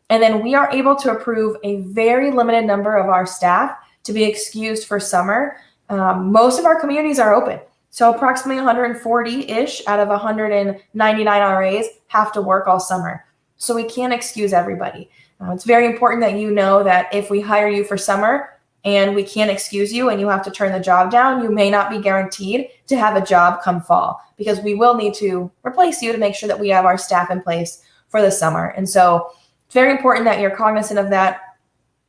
And then we are able to approve a very limited number of our staff to be excused for summer. Most of our communities are open. So approximately 140-ish out of 199 RAs have to work all summer. So we can't excuse everybody. It's very important that you know that if we hire you for summer and we can't excuse you and you have to turn the job down, you may not be guaranteed to have a job come fall, because we will need to replace you to make sure that we have our staff in place for the summer. And so it's very important that you're cognizant of that.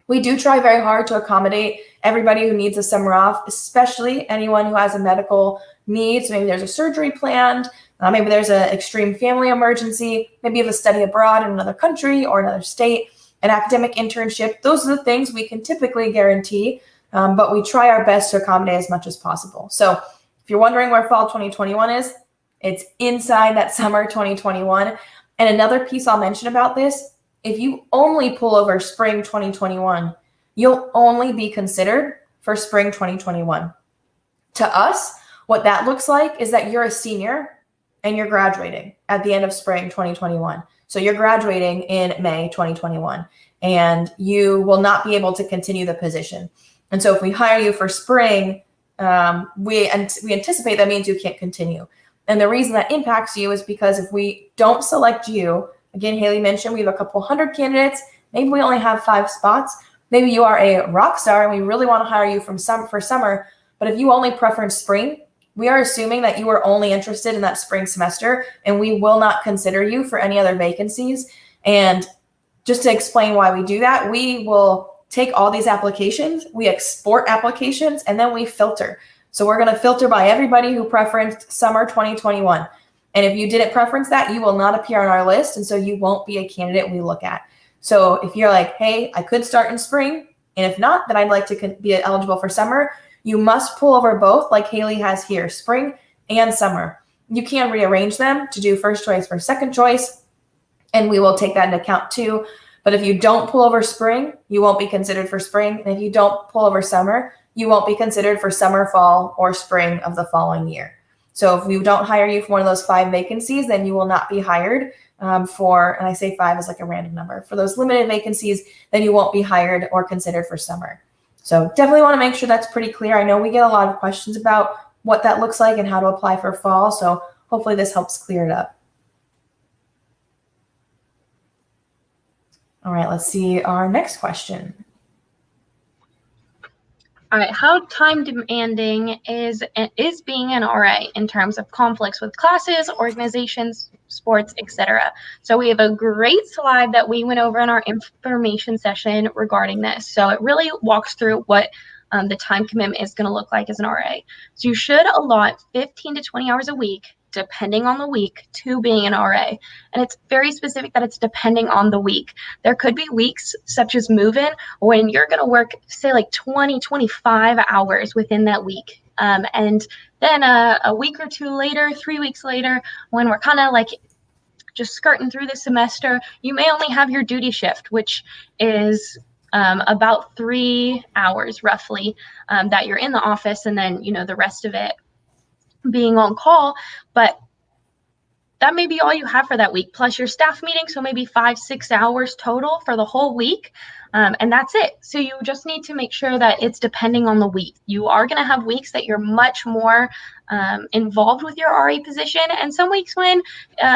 We do try very hard to accommodate everybody who needs a summer off, especially anyone who has a medical need. So maybe there's a surgery planned, maybe there's an extreme family emergency, maybe you have a study abroad in another country or another state, an academic internship. Those are the things we can typically guarantee, but we try our best to accommodate as much as possible. So if you're wondering where fall 2021 is, it's inside that summer 2021. And another piece I'll mention about this, if you only pull over spring 2021, you'll only be considered for spring 2021. To us, what that looks like is that you're a senior and you're graduating at the end of spring 2021. So you're graduating in May 2021, and you will not be able to continue the position. And so if we hire you for spring, we anticipate that means you can't continue. And the reason that impacts you is because if we don't select you, again, Hailee mentioned we have a couple hundred candidates. Maybe we only have 5 spots. Maybe you are a rock star and we really want to hire you for summer. But if you only preference spring, we are assuming that you are only interested in that spring semester, and we will not consider you for any other vacancies. And just to explain why we do that, we will take all these applications, we export applications, and then we filter. So we're going to filter by everybody who preferenced summer 2021. And if you didn't preference that, you will not appear on our list. And so you won't be a candidate we look at. So if you're like, hey, I could start in spring, and if not, then I'd like to be eligible for summer, you must pull over both like Hailee has here, spring and summer. You can rearrange them to do first choice for second choice, and we will take that into account too. But if you don't pull over spring, you won't be considered for spring. And if you don't pull over summer, you won't be considered for summer, fall, or spring of the following year. So if we don't hire you for one of those 5 vacancies, then you will not be hired for, and I say 5 is like a random number, for those limited vacancies, then you won't be hired or considered for summer. So definitely want to make sure that's pretty clear. I know we get a lot of questions about what that looks like and how to apply for fall. So hopefully this helps clear it up. All right, let's see our next question. All right, how time demanding is being an RA in terms of conflicts with classes, organizations, sports, etc. So we have a great slide that we went over in our information session regarding this. So it really walks through what the time commitment is going to look like as an RA. So you should allot 15 to 20 hours a week, depending on the week, to being an RA. And it's very specific that it's depending on the week. There could be weeks such as move-in when you're going to work, say, like 20, 25 hours within that week. And then a week or two later, 3 weeks later, when we're kind of like just skirting through the semester, you may only have your duty shift, which is about 3 hours roughly that you're in the office, and then, the rest of it being on call. But that may be all you have for that week, plus your staff meeting. So maybe 5-6 hours total for the whole week. And that's it. So you just need to make sure that it's depending on the week. You are going to have weeks that you're much more involved with your RA position, and some weeks when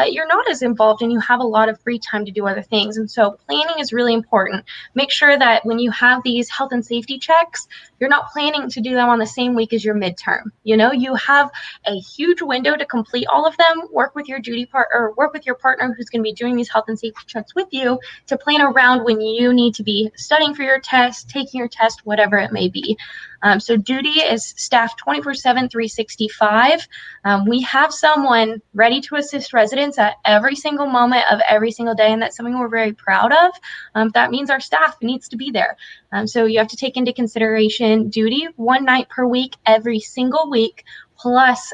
you're not as involved and you have a lot of free time to do other things. And so planning is really important. Make sure that when you have these health and safety checks, you're not planning to do them on the same week as your midterm. You have a huge window to complete all of them. Work with your work with your partner who's going to be doing these health and safety checks with you to plan around when you need to be studying for your test, taking your test, whatever it may be. So duty is staffed 24/7, 365. We have someone ready to assist residents at every single moment of every single day, and that's something we're very proud of. That means our staff needs to be there. So you have to take into consideration duty 1 night per week, every single week, plus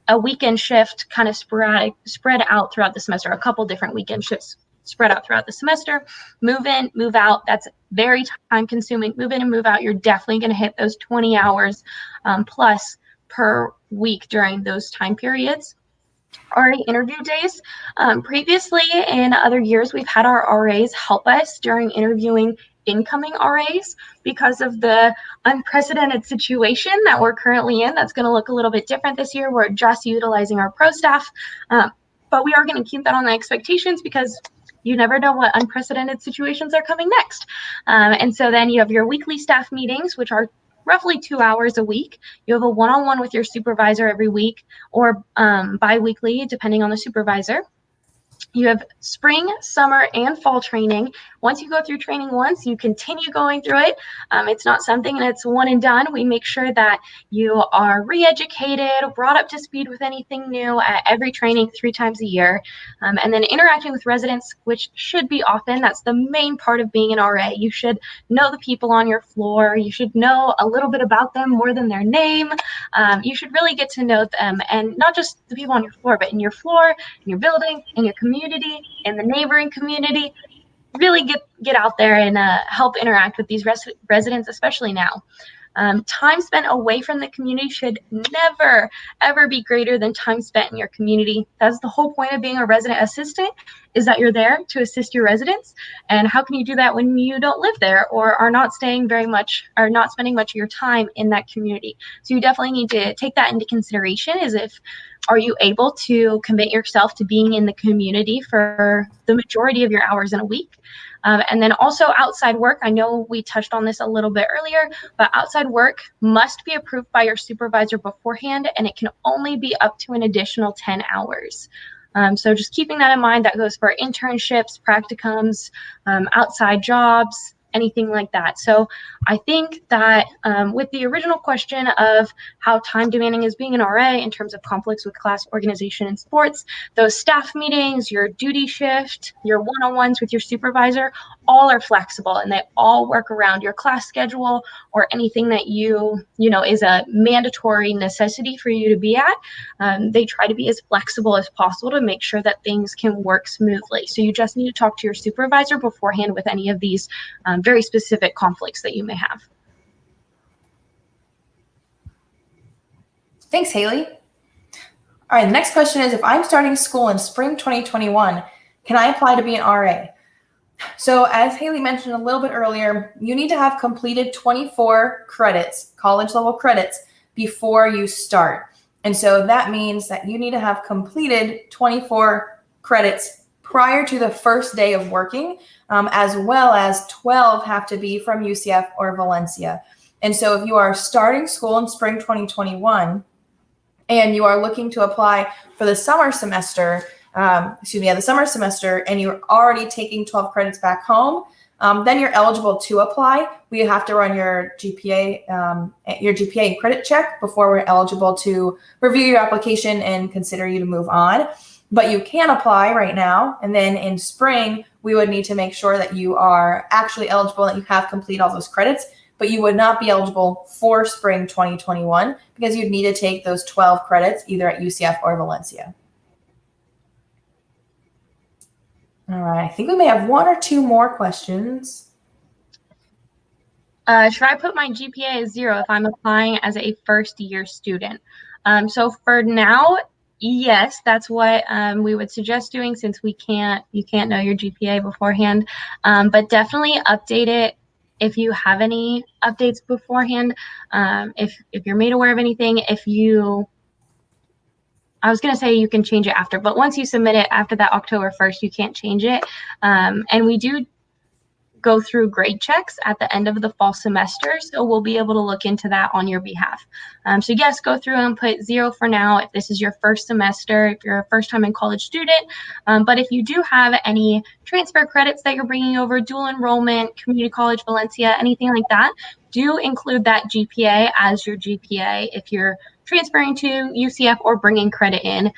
a weekend shift kind of spread out throughout the semester, a couple different weekend shifts spread out throughout the semester. Move in, move out, that's very time consuming. Move in and move out, you're definitely going to hit those 20 hours plus per week during those time periods. RA interview days. Previously in other years, we've had our RAs help us during interviewing incoming RAs because of the unprecedented situation that we're currently in. That's going to look a little bit different this year. We're just utilizing our pro staff, but we are going to keep that on the expectations because you never know what unprecedented situations are coming next. And so then you have your weekly staff meetings, which are roughly 2 hours a week. You have a one-on-one with your supervisor every week or bi-weekly, depending on the supervisor. You have spring, summer, and fall training. Once you go through training once, you continue going through it. It's not something that's one and done. We make sure that you are re-educated, brought up to speed with anything new at every training 3 times a year. And then interacting with residents, which should be often. That's the main part of being an RA. You should know the people on your floor. You should know a little bit about them more than their name. You should really get to know them, and not just the people on your floor, but in your floor, in your building, in your community, in the neighboring community. Really get out there and help interact with these residents, especially now. Time spent away from the community should never, ever be greater than time spent in your community. That's the whole point of being a resident assistant, is that you're there to assist your residents. And how can you do that when you don't live there or are not staying very much, or not spending much of your time in that community? So you definitely need to take that into consideration, are you able to commit yourself to being in the community for the majority of your hours in a week? And then also outside work. I know we touched on this a little bit earlier, but outside work must be approved by your supervisor beforehand, and it can only be up to an additional 10 hours. So just keeping that in mind. That goes for internships, practicums, outside jobs, anything like that. So I think that with the original question of how time demanding is being an RA in terms of conflicts with class organization and sports, those staff meetings, your duty shift, your one-on-ones with your supervisor, all are flexible and they all work around your class schedule or anything that you know is a mandatory necessity for you to be at. They try to be as flexible as possible to make sure that things can work smoothly. So you just need to talk to your supervisor beforehand with any of these very specific conflicts that you may have. Thanks, Hailee. All right, the next question is, if I'm starting school in spring 2021, can I apply to be an RA? So as Hailee mentioned a little bit earlier, you need to have completed 24 credits, college level credits, before you start. And so that means that you need to have completed 24 credits prior to the first day of working, as well as 12 have to be from UCF or Valencia. And so if you are starting school in spring 2021 and you are looking to apply for the summer semester, the summer semester, and you're already taking 12 credits back home, then you're eligible to apply. We have to run your GPA and credit check before we're eligible to review your application and consider you to move on. But you can apply right now, and then in spring, we would need to make sure that you are actually eligible, that you have completed all those credits, but you would not be eligible for spring 2021 because you'd need to take those 12 credits either at UCF or Valencia. All right, I think we may have one or two more questions. Should I put my GPA as 0 if I'm applying as a first year student? So for now, yes, that's what we would suggest doing, since you can't know your GPA beforehand. But definitely update it if you have any updates beforehand. If you're made aware of anything, I was going to say you can change it after, but once you submit it after that October 1st, you can't change it. And we do go through grade checks at the end of the fall semester, so we'll be able to look into that on your behalf. So yes, go through and put 0 for now if this is your first semester, if you're a first time in college student. But if you do have any transfer credits that you're bringing over, dual enrollment, community college, Valencia, anything like that, do include that GPA as your GPA if you're transferring to UCF or bringing credit in.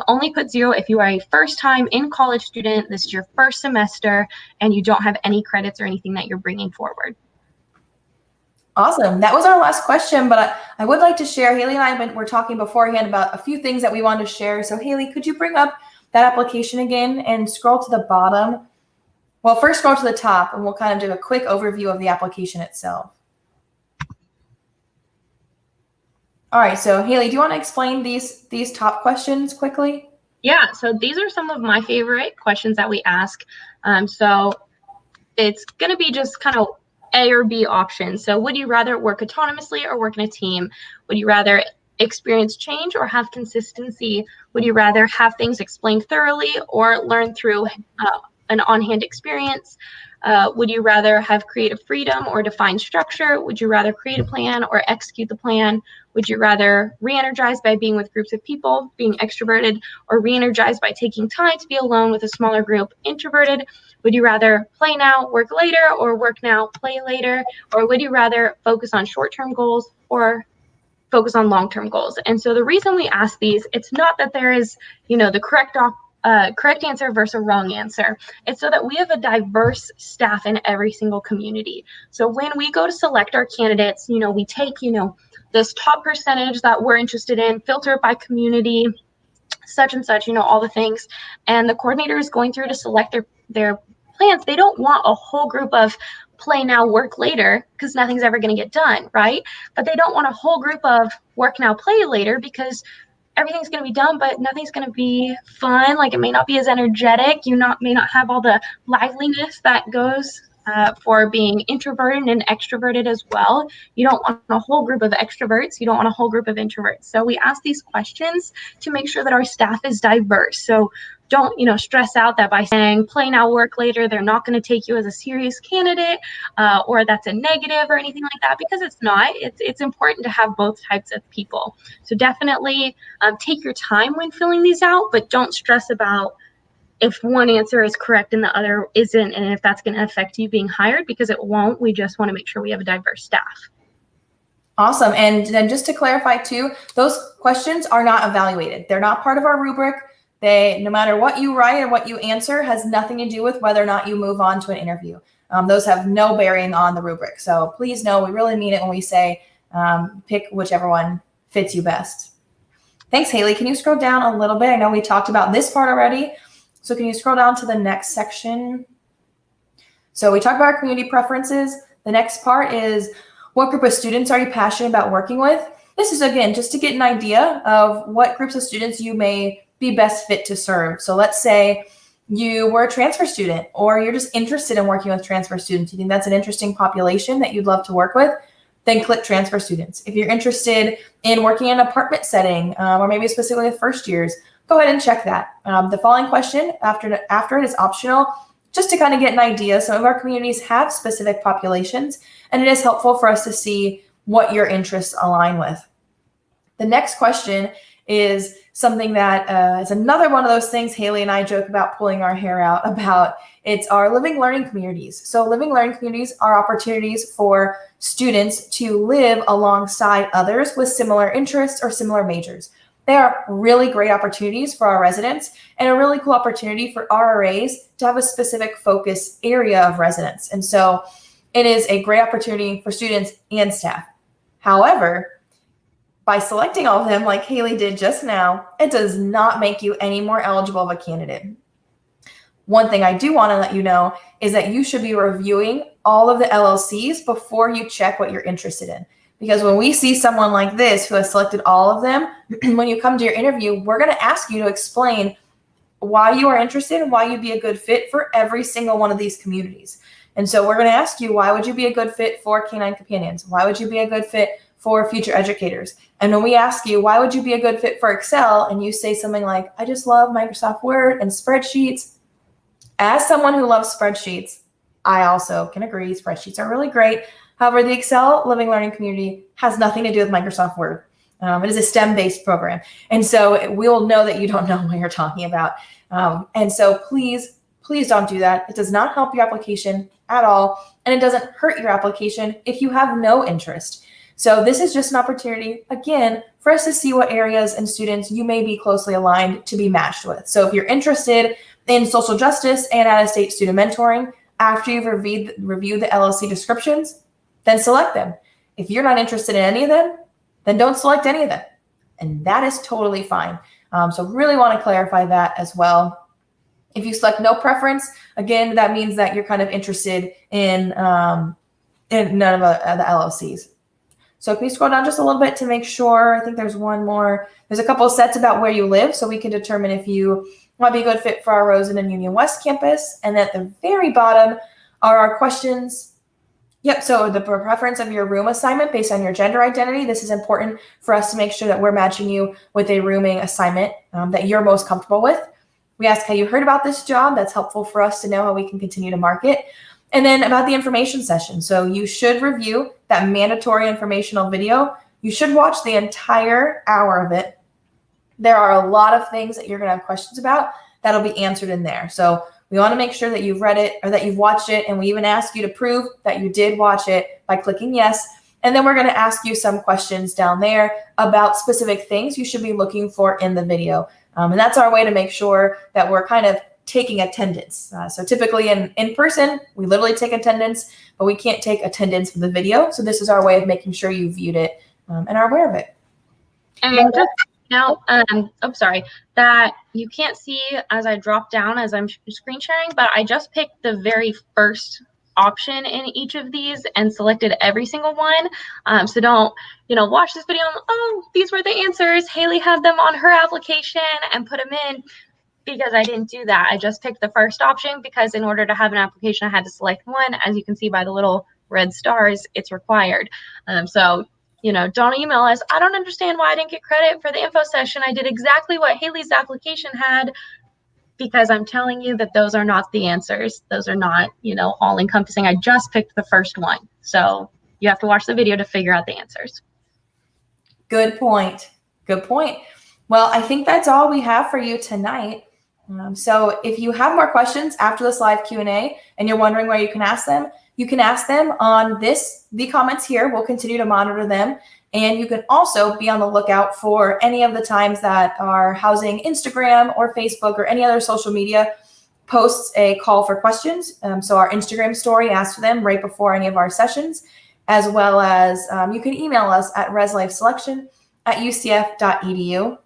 Only put 0 if you are a first time in college student, this is your first semester, and you don't have any credits or anything that you're bringing forward. Awesome. That was our last question, but I would like to share, Hailee and I were talking beforehand about a few things that we wanted to share. So Hailee, could you bring up that application again and scroll to the bottom? Well, first scroll to the top and we'll kind of do a quick overview of the application itself. All right, so Hailee, do you want to explain these top questions quickly? Yeah, so these are some of my favorite questions that we ask. So it's going to be just kind of A or B options. So would you rather work autonomously or work in a team? Would you rather experience change or have consistency? Would you rather have things explained thoroughly or learn through an on-hand experience? Would you rather have creative freedom or defined structure? Would you rather create a plan or execute the plan? Would you rather re-energize by being with groups of people, being extroverted, or re-energize by taking time to be alone with a smaller group, introverted? Would you rather play now, work later, or work now, play later? Or would you rather focus on short-term goals or focus on long-term goals? And so the reason we ask these, it's not that there is, the correct answer versus a wrong answer. It's so that we have a diverse staff in every single community. So when we go to select our candidates, we take, this top percentage that we're interested in, filter it by community, such and such, all the things. And the coordinator is going through to select their plans. They don't want a whole group of play now, work later, because nothing's ever going to get done, right? But they don't want a whole group of work now, play later, because everything's going to be done, but nothing's going to be fun. Like, it may not be as energetic. You may not have all the liveliness that goes for being introverted and extroverted as well. You don't want a whole group of extroverts. You don't want a whole group of introverts. So we ask these questions to make sure that our staff is diverse. So don't, stress out that by saying play now, work later, they're not going to take you as a serious candidate or that's a negative or anything like that, because it's not. It's important to have both types of people. So definitely take your time when filling these out, but don't stress about if one answer is correct and the other isn't, and if that's going to affect you being hired, because it won't. We just want to make sure we have a diverse staff. Awesome. And then just to clarify too, those questions are not evaluated. They're not part of our rubric. No matter what you write and what you answer, has nothing to do with whether or not you move on to an interview. Those have no bearing on the rubric. So please know we really mean it when we say pick whichever one fits you best. Thanks, Hailee. Can you scroll down a little bit? I know we talked about this part already. So can you scroll down to the next section? So we talked about our community preferences. The next part is, what group of students are you passionate about working with? This is, again, just to get an idea of what groups of students you may be best fit to serve. So let's say you were a transfer student, or you're just interested in working with transfer students. You think that's an interesting population that you'd love to work with, then click transfer students. If you're interested in working in an apartment setting, or maybe specifically with first years, go ahead and check that. The following question after it is optional, just to kind of get an idea. Some of our communities have specific populations, and it is helpful for us to see what your interests align with. The next question is something that is another one of those things Hailee and I joke about pulling our hair out about. It's our living learning communities. So living learning communities are opportunities for students to live alongside others with similar interests or similar majors. They are really great opportunities for our residents and a really cool opportunity for RRAs to have a specific focus area of residence. And so it is a great opportunity for students and staff. However, by selecting all of them like Hailee did just now, it does not make you any more eligible of a candidate. One thing I do want to let you know is that you should be reviewing all of the LLCs before you check what you're interested in. Because when we see someone like this who has selected all of them, when you come to your interview, we're going to ask you to explain why you are interested and why you'd be a good fit for every single one of these communities. And so we're going to ask you, why would you be a good fit for Canine Companions? Why would you be a good fit for future educators? And when we ask you, why would you be a good fit for Excel? And you say something like, I just love Microsoft Word and spreadsheets. As someone who loves spreadsheets, I also can agree spreadsheets are really great. However, the Excel Living Learning Community has nothing to do with Microsoft Word. It is a STEM-based program. And so we will know that you don't know what you're talking about. And so please don't do that. It does not help your application at all. And it doesn't hurt your application if you have no interest. So this is just an opportunity, again, for us to see what areas and students you may be closely aligned to be matched with. So if you're interested in social justice and out-of-state student mentoring, after you've reviewed the LLC descriptions, then select them. If you're not interested in any of them, then don't select any of them. And that is totally fine. So really want to clarify that as well. If you select no preference, again, that means that you're kind of interested in none of the LLCs. So can you scroll down just a little bit to make sure? I think there's one more. There's a couple of sets about where you live, so we can determine if you might be a good fit for our Rosen and Union West campus. And at the very bottom are our questions. Yep, so the preference of your room assignment based on your gender identity. This is important for us to make sure that we're matching you with a rooming assignment that you're most comfortable with. We ask how you heard about this job. That's helpful for us to know how we can continue to market. And then about the information session. So you should review that mandatory informational video. You should watch the entire hour of it. There are a lot of things that you're going to have questions about that'll be answered in there. So we want to make sure that you've read it or that you've watched it. And we even ask you to prove that you did watch it by clicking yes. And then we're going to ask you some questions down there about specific things you should be looking for in the video. And that's our way to make sure that we're kind of taking attendance. So typically in person, we literally take attendance, but we can't take attendance with the video. So this is our way of making sure you viewed it and are aware of it. And just now, sorry, that you can't see as I drop down as I'm screen sharing, but I just picked the very first option in each of these and selected every single one. So don't, watch this video and, oh, these were the answers. Hailee had them on her application and put them in. Because I didn't do that. I just picked the first option because in order to have an application, I had to select one. As you can see by the little red stars, it's required. So, don't email us. I don't understand why I didn't get credit for the info session. I did exactly what Hailee's application had, because I'm telling you that those are not the answers. Those are not, all encompassing. I just picked the first one. So you have to watch the video to figure out the answers. Good point. Good point. Well, I think that's all we have for you tonight. So if you have more questions after this live Q&A and you're wondering where you can ask them on the comments here. We'll continue to monitor them. And you can also be on the lookout for any of the times that our housing Instagram or Facebook or any other social media posts a call for questions. So our Instagram story asks for them right before any of our sessions, as well as you can email us at reslifeselection@ucf.edu.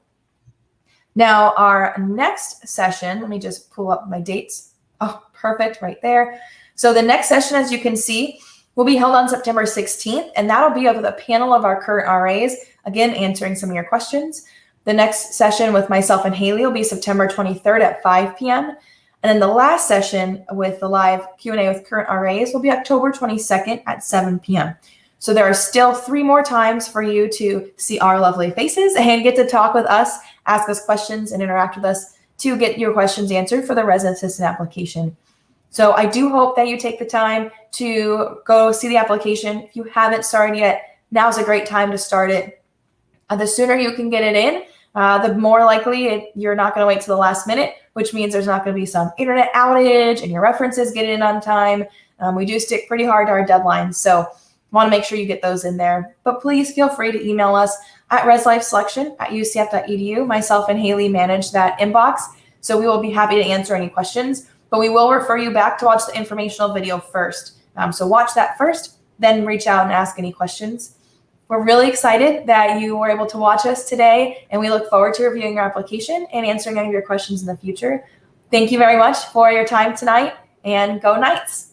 Now, our next session, let me just pull up my dates. Oh, perfect, right there. So the next session, as you can see, will be held on September 16th, and that'll be with a panel of our current RAs, again, answering some of your questions. The next session with myself and Hailee will be September 23rd at 5 p.m. And then the last session with the live Q&A with current RAs will be October 22nd at 7 p.m. So there are still 3 more times for you to see our lovely faces and get to talk with us, ask us questions, and interact with us to get your questions answered for the resident assistant application. So I do hope that you take the time to go see the application. If you haven't started yet, now's a great time to start it. The sooner you can get it in, the more likely you're not going to wait to the last minute, which means there's not going to be some internet outage and your references get in on time. We do stick pretty hard to our deadlines, so want to make sure you get those in there. But please feel free to email us at reslifeselection@ucf.edu. Myself and Hailee manage that inbox, so we will be happy to answer any questions. But we will refer you back to watch the informational video first. So watch that first, then reach out and ask any questions. We're really excited that you were able to watch us today, and we look forward to reviewing your application and answering any of your questions in the future. Thank you very much for your time tonight, and go Knights!